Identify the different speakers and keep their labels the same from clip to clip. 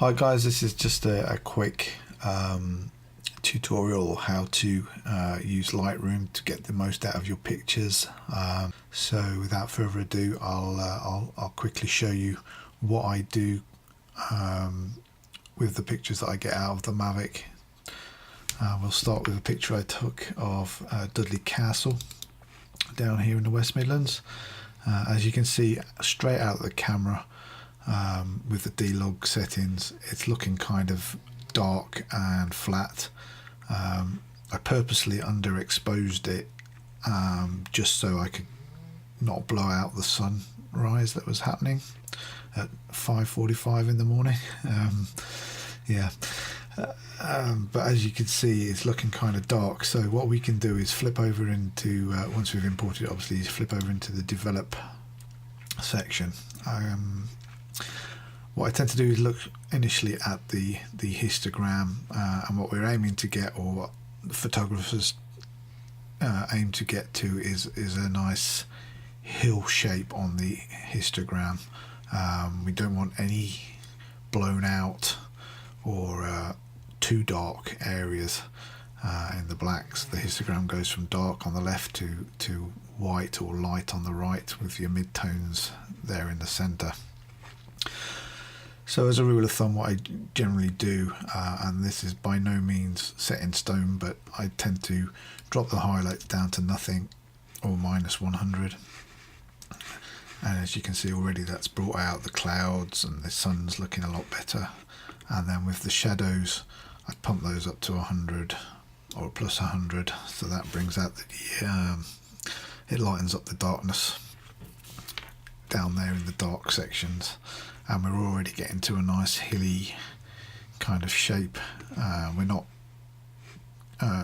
Speaker 1: Hi guys, this is just a quick tutorial how to use Lightroom to get the most out of your pictures. So without further ado, I'll quickly show you what I do with the pictures that I get out of the Mavic. We'll start with a picture I took of Dudley Castle down here in the West Midlands. As you can see, straight out of the camera, with the D-Log settings, it's looking kind of dark and flat. I purposely underexposed it just so I could not blow out the sunrise that was happening at 5:45 in the morning. But as you can see, it's looking kind of dark. So what we can do is flip over into, once we've imported it, obviously, is flip over into the develop section. What I tend to do is look initially at the histogram, and what we're aiming to get, or what photographers aim to get to, is a nice hill shape on the histogram. We don't want any blown out or too dark areas in the blacks. The histogram goes from dark on the left to white or light on the right, with your mid-tones there in the center. So as a rule of thumb, what I generally do, and this is by no means set in stone, but I tend to drop the highlights down to nothing or -100. And as you can see already, that's brought out the clouds and the sun's looking a lot better. And then with the shadows, I pump those up to 100 or +100, so that brings out it lightens up the darkness down there in the dark sections. And we're already getting to a nice hilly kind of shape. We're not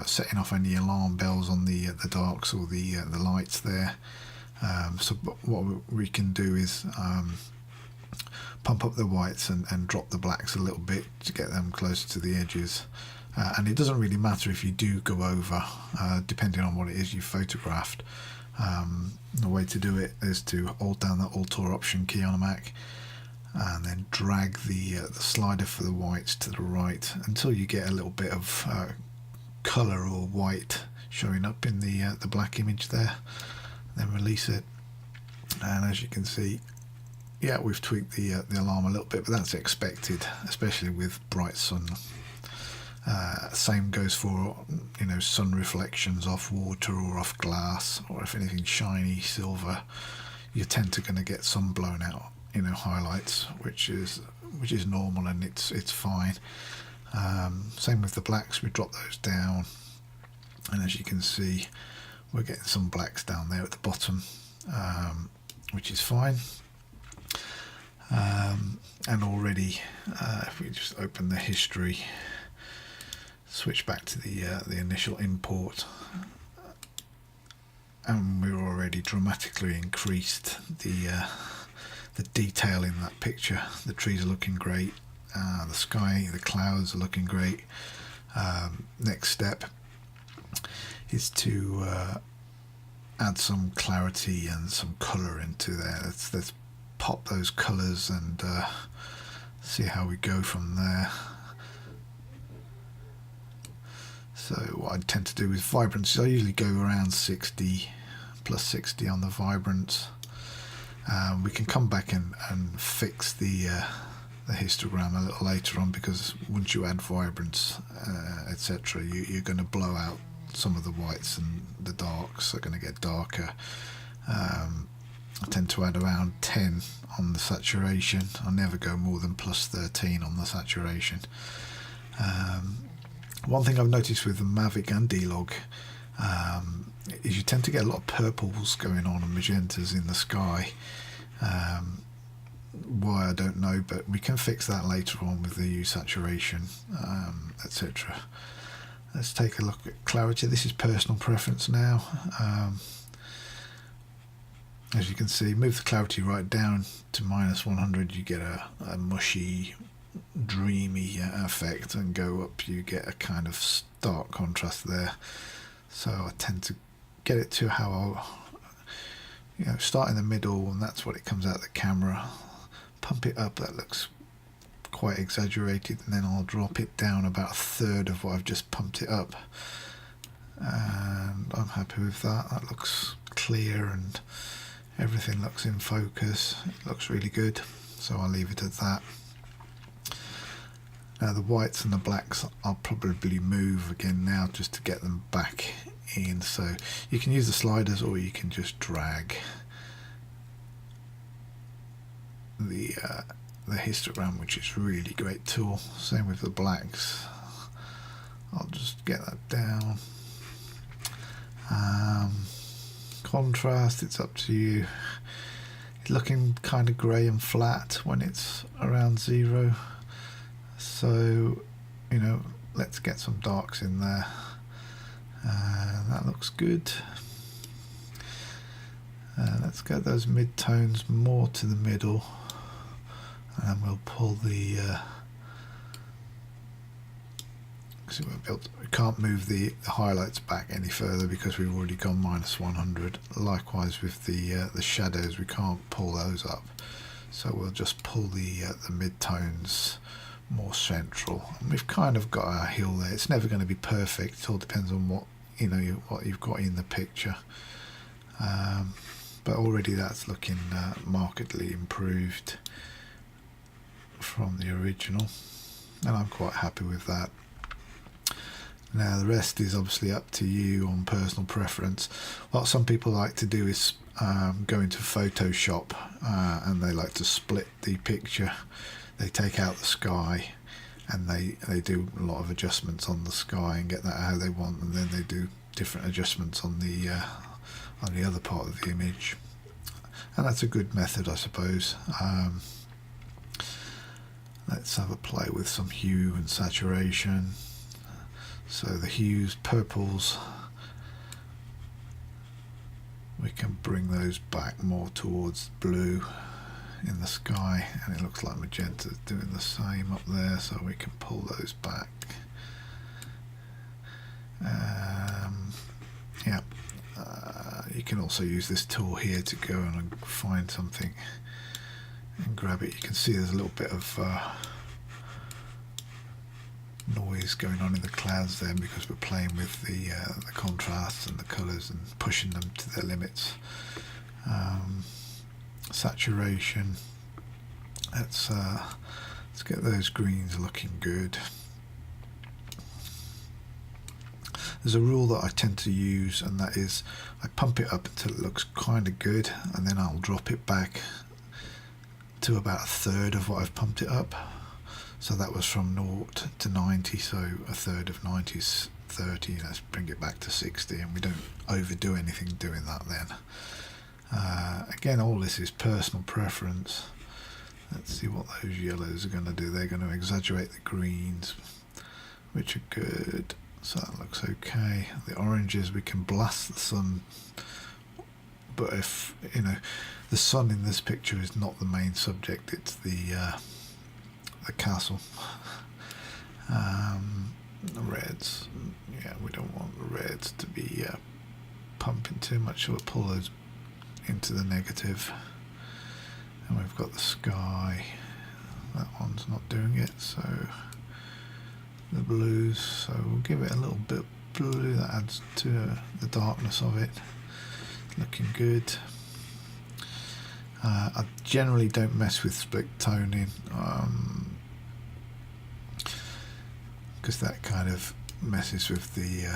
Speaker 1: setting off any alarm bells on the darks or the lights there. So what we can do is pump up the whites and drop the blacks a little bit to get them closer to the edges. And it doesn't really matter if you do go over, depending on what it is you photographed. The way to do it is to hold down the Alt-Or Option key on a Mac, and then drag the slider for the whites to the right until you get a little bit of colour or white showing up in the black image there. Then release it, and as you can see, yeah, we've tweaked the alarm a little bit, but that's expected, especially with bright sun. Same goes for, you know, sun reflections off water or off glass, or if anything shiny, silver, you tend to going to get some blown out, you know, highlights, which is normal, and it's fine. Same with the blacks, we drop those down, and as you can see, we're getting some blacks down there at the bottom, which is fine. And already, if we just open the history, switch back to the initial import, and we've already dramatically increased the detail in that picture. The trees are looking great, the sky, the clouds are looking great. Next step is to add some clarity and some colour into there. Let's pop those colours and see how we go from there. So what I tend to do with vibrance is I usually go around 60, +60 on the vibrance. We can come back and fix the histogram a little later on, because once you add vibrance, etc., you're going to blow out some of the whites, and the darks are going to get darker. I tend to add around 10 on the saturation. I never go more than +13 on the saturation. One thing I've noticed with the Mavic and D-Log is you tend to get a lot of purples going on and magentas in the sky. Why, I don't know, but we can fix that later on with the hue saturation, etc. Let's take a look at clarity. This is personal preference now. As you can see, move the clarity right down to -100, you get a mushy, dreamy effect, and go up you get a kind of stark contrast there. So I tend to get it to how start in the middle, and that's what it comes out of the camera. Pump it up, that looks quite exaggerated, and then I'll drop it down about a third of what I've just pumped it up, and I'm happy with that. That looks clear and everything looks in focus. It looks really good, so I'll leave it at that. Now the whites and the blacks I'll probably move again now just to get them back in, so you can use the sliders or you can just drag the histogram, which is a really great tool. Same with the blacks. I'll just get that down. Contrast, it's up to you. It's looking kind of grey and flat when it's around 0, so you know, let's get some darks in there. That looks good. Let's get those mid-tones more to the middle, and we'll pull the we can't move the highlights back any further because we've already gone -100. Likewise with the shadows, we can't pull those up, so we'll just pull the mid-tones more central. And we've kind of got our hill there. It's never going to be perfect. It all depends on what what you've got in the picture, but already that's looking markedly improved from the original, and I'm quite happy with that. Now the rest is obviously up to you on personal preference. What some people like to do is go into Photoshop and they like to split the picture. They take out the sky and they do a lot of adjustments on the sky and get that how they want, and then they do different adjustments on the other part of the image, and that's a good method, I suppose. Let's have a play with some hue and saturation. So the hues, purples, we can bring those back more towards blue in the sky, and it looks like magenta's doing the same up there, so we can pull those back. Yeah, you can also use this tool here to go and find something and grab it. You can see there's a little bit of noise going on in the clouds there because we're playing with the contrasts and the colours and pushing them to their limits. Saturation, let's get those greens looking good. There's a rule that I tend to use, and that is I pump it up until it looks kind of good, and then I'll drop it back to about a third of what I've pumped it up. So that was from 0 to 90, so a third of 90 is 30. Let's bring it back to 60, and we don't overdo anything doing that then. Again, all this is personal preference. Let's see what those yellows are going to do. They're going to exaggerate the greens, which are good. So that looks okay. The oranges, we can blast the sun, but if the sun in this picture is not the main subject, it's the castle. The reds, yeah, we don't want the reds to be pumping too much, so we'll pull those into the negative. And we've got the sky, that one's not doing it, so the blues, so we'll give it a little bit blue, that adds to the darkness of it. Looking good. I generally don't mess with split toning because that kind of messes with the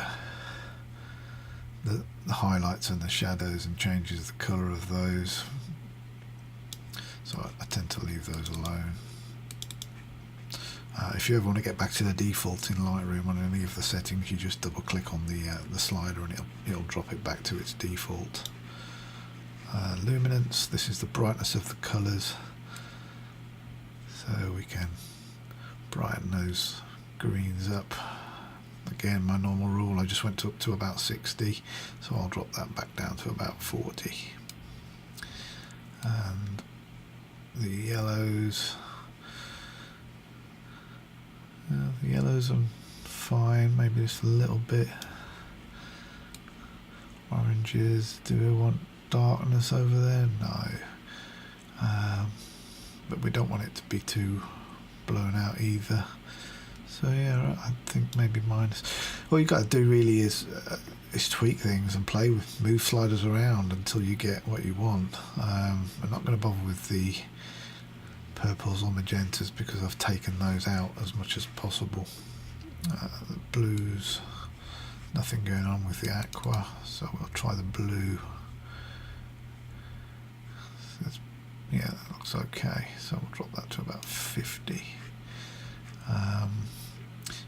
Speaker 1: highlights and the shadows and changes the colour of those, so I tend to leave those alone. If you ever want to get back to the default in Lightroom on any of the settings, you just double click on the slider and it'll drop it back to its default. Luminance, this is the brightness of the colours, so we can brighten those greens up. Again, my normal rule, I just went up to about 60, so I'll drop that back down to about 40. And the yellows, are fine, maybe just a little bit. Oranges, do we want darkness over there? No. But we don't want it to be too blown out either. So yeah, I think maybe minus. All you got to do really is tweak things and play with, move sliders around until you get what you want. I'm not going to bother with the purples or magentas because I've taken those out as much as possible. The blues, nothing going on with the aqua, so we'll try the blue. Yeah, that looks okay, so we'll drop that to about 50.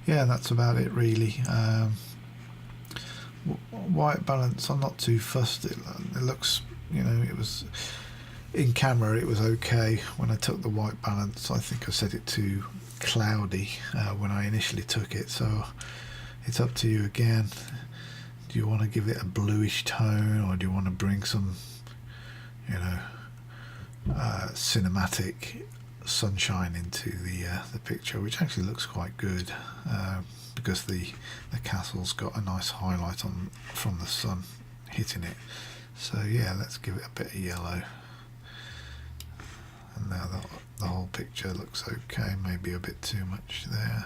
Speaker 1: Yeah, that's about it really. White balance, I'm not too fussed. It looks, you know, it was in camera it was okay. When I took the white balance, I think I set it to cloudy when I initially took it, so it's up to you again. Do you want to give it a bluish tone, or do you want to bring some, you know, cinematic sunshine into the picture, which actually looks quite good because the castle's got a nice highlight on from the sun hitting it. So yeah, let's give it a bit of yellow, and now the whole picture looks okay. Maybe a bit too much there.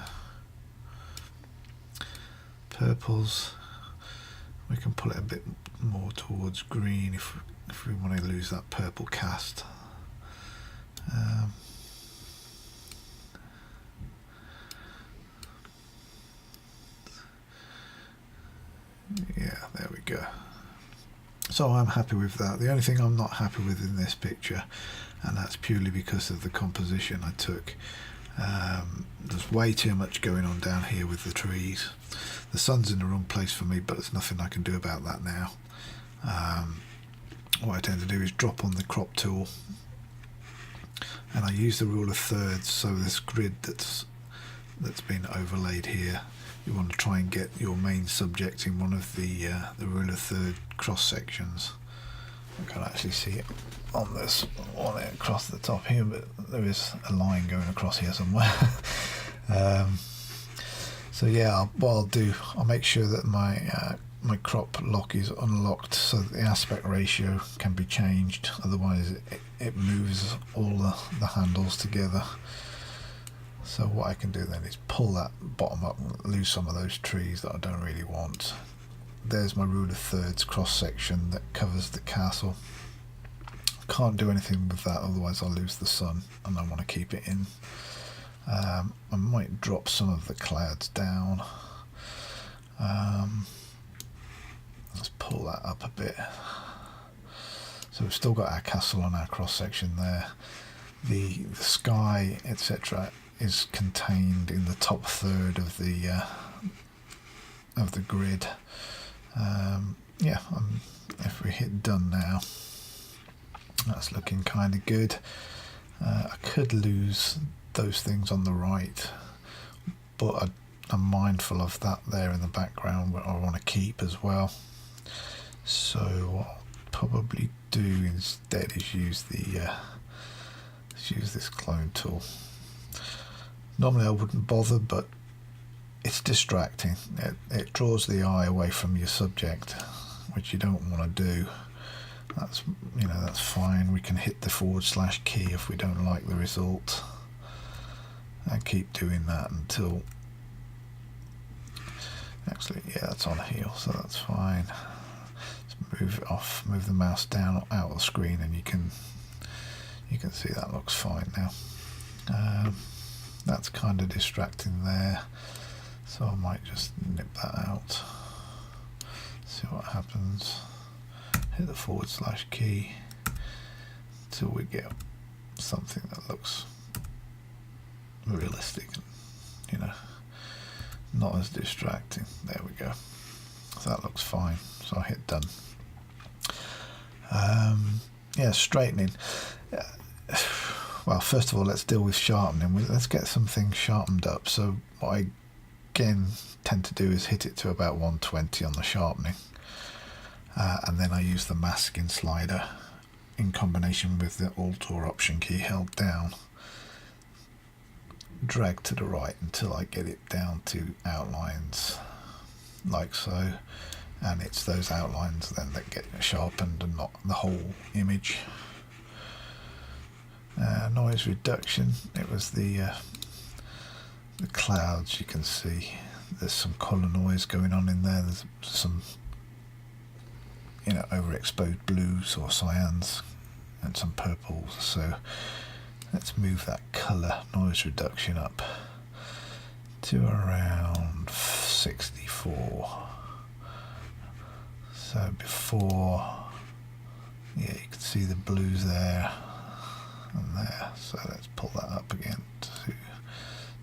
Speaker 1: Purples, we can pull it a bit more towards green if we want to lose that purple cast. Yeah, there we go. So I'm happy with that. The only thing I'm not happy with in this picture, and that's purely because of the composition I took. There's way too much going on down here with the trees. The sun's in the wrong place for me, but there's nothing I can do about that now. What I tend to do is drop on the crop tool, and I use the rule of thirds. So this grid that's been overlaid here, you want to try and get your main subject in one of the rule of third cross sections. I can't actually see it on this one across the top here, but there is a line going across here somewhere. So yeah, what I'll do, I'll make sure that my crop lock is unlocked so that the aspect ratio can be changed, otherwise it moves all the handles together. So what I can do then is pull that bottom up and lose some of those trees that I don't really want. There's my rule of thirds cross section that covers the castle. Can't do anything with that, otherwise I'll lose the sun, and I want to keep it in. I might drop some of the clouds down. Let's pull that up a bit. So we've still got our castle on our cross section there. The sky, etc., is contained in the top third of the grid. Yeah, if we hit done now, that's looking kind of good. I could lose those things on the right, but I'm mindful of that there in the background, but I want to keep as well. So what I'll probably do instead is use this clone tool. Normally I wouldn't bother, but it's distracting. It draws the eye away from your subject, which you don't want to do. That's, you know, that's fine. We can hit the / key if we don't like the result, and keep doing that until, actually, yeah, that's on heel, so that's fine. Let's move it off, move the mouse down out of the screen, and you can see that looks fine now. That's kind of distracting there, so I might just nip that out, see what happens. Hit the / key until we get something that looks realistic, you know, not as distracting. There we go. So that looks fine. So I hit done. Yeah, straightening. Well, first of all, let's deal with sharpening. Let's get some things sharpened up. So what I again tend to do is hit it to about 120 on the sharpening. And then I use the masking slider in combination with the Alt or Option key held down. Drag to the right until I get it down to outlines, like so. And it's those outlines then that get sharpened and not the whole image. Noise reduction, it was the the clouds, you can see there's some colour noise going on in there. There's some, you know, overexposed blues or cyans and some purples. So let's move that colour noise reduction up to around 64. So before, yeah, you can see the blues there and there. So let's pull that up again to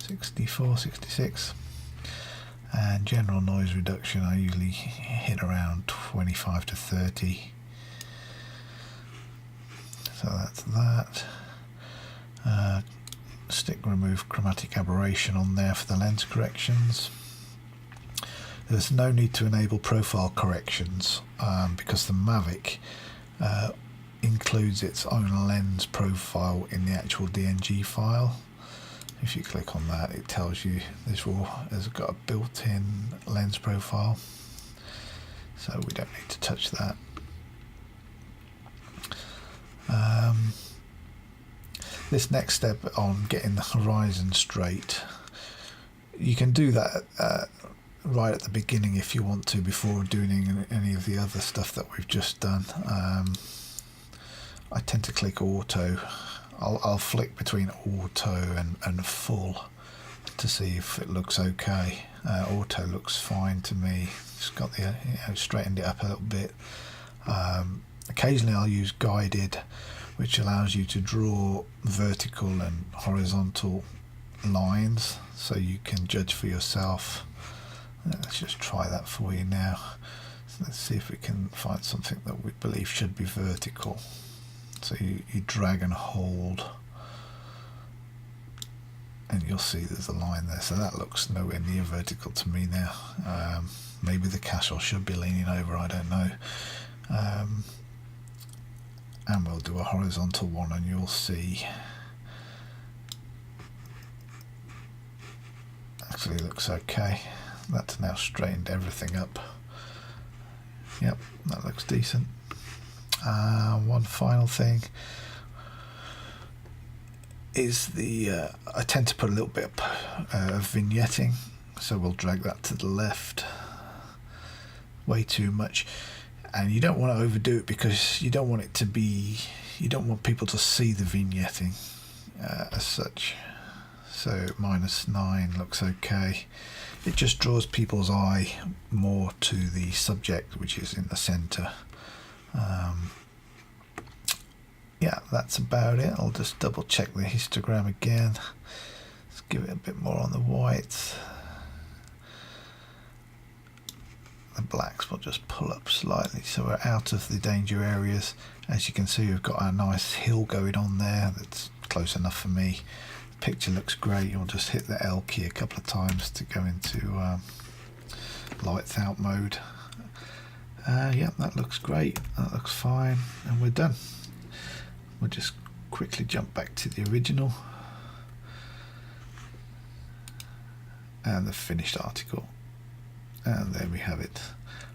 Speaker 1: 64, 66. And general noise reduction, I usually hit around 25 to 30. So that's that. Stick remove chromatic aberration on there for the lens corrections. There's no need to enable profile corrections because the Mavic includes its own lens profile in the actual DNG file. If you click on that, it tells you this RAW has got a built-in lens profile, so we don't need to touch that. This next step on getting the horizon straight, you can do that right at the beginning if you want to, before doing any of the other stuff that we've just done. I tend to click auto. I'll flick between auto and full to see if it looks okay. Auto looks fine to me. It's got the, you know, straightened it up a little bit. Occasionally I'll use guided, which allows you to draw vertical and horizontal lines so you can judge for yourself. Let's just try that for you now. So let's see if we can find something that we believe should be vertical. So you drag and hold and you'll see there's a line there. So that looks nowhere near vertical to me now. Maybe the castle should be leaning over, I don't know. And we'll do a horizontal one and you'll see actually looks okay. That's now straightened everything up. Yep, that looks decent. One final thing is the I tend to put a little bit of vignetting, so we'll drag that to the left. Way too much, and you don't want to overdo it because you don't want it to be, you don't want people to see the vignetting as such. So -9 looks okay. It just draws people's eye more to the subject, which is in the center. Yeah, that's about it. I'll just double check the histogram again. Let's give it a bit more on the whites. The blacks will just pull up slightly so we're out of the danger areas. As you can see, we've got a nice hill going on there that's close enough for me. The picture looks great. You'll just hit the L key a couple of times to go into lights out mode. Yeah, that looks great. That looks fine, and we're done. We'll just quickly jump back to the original and the finished article, and there we have it.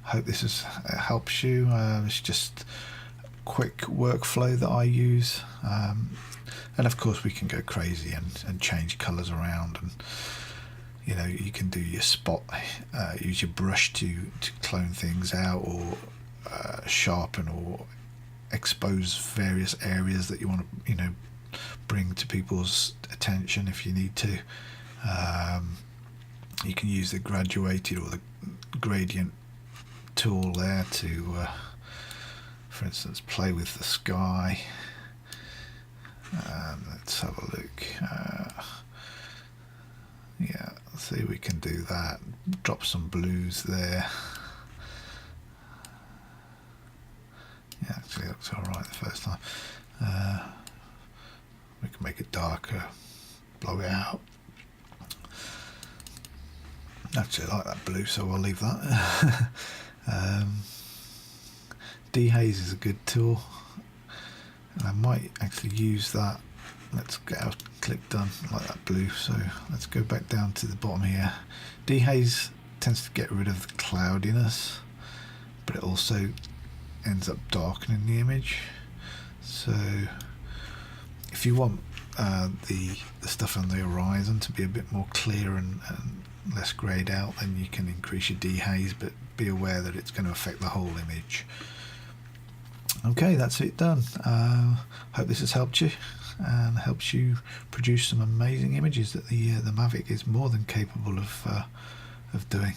Speaker 1: I hope this helps you. It's just a quick workflow that I use, and of course we can go crazy and change colors around, and you know, you can do your spot, use your brush to clone things out, or sharpen or expose various areas that you want to, you know, bring to people's attention if you need to. You can use the graduated or the gradient tool there to, for instance, play with the sky. Let's have a look. Yeah, see, we can do that. Drop some blues there. Yeah, actually looks alright the first time. We can make it darker, blow it out. Actually I like that blue, so I'll leave that. Dehaze is a good tool, and I might actually use that. Let's get our click done, like that blue. So let's go back down to the bottom here. Dehaze tends to get rid of the cloudiness, but it also ends up darkening the image. So if you want the stuff on the horizon to be a bit more clear and less greyed out, then you can increase your dehaze, but be aware that it's going to affect the whole image. Okay, that's it done. Hope this has helped you and helps you produce some amazing images that the Mavic is more than capable of doing.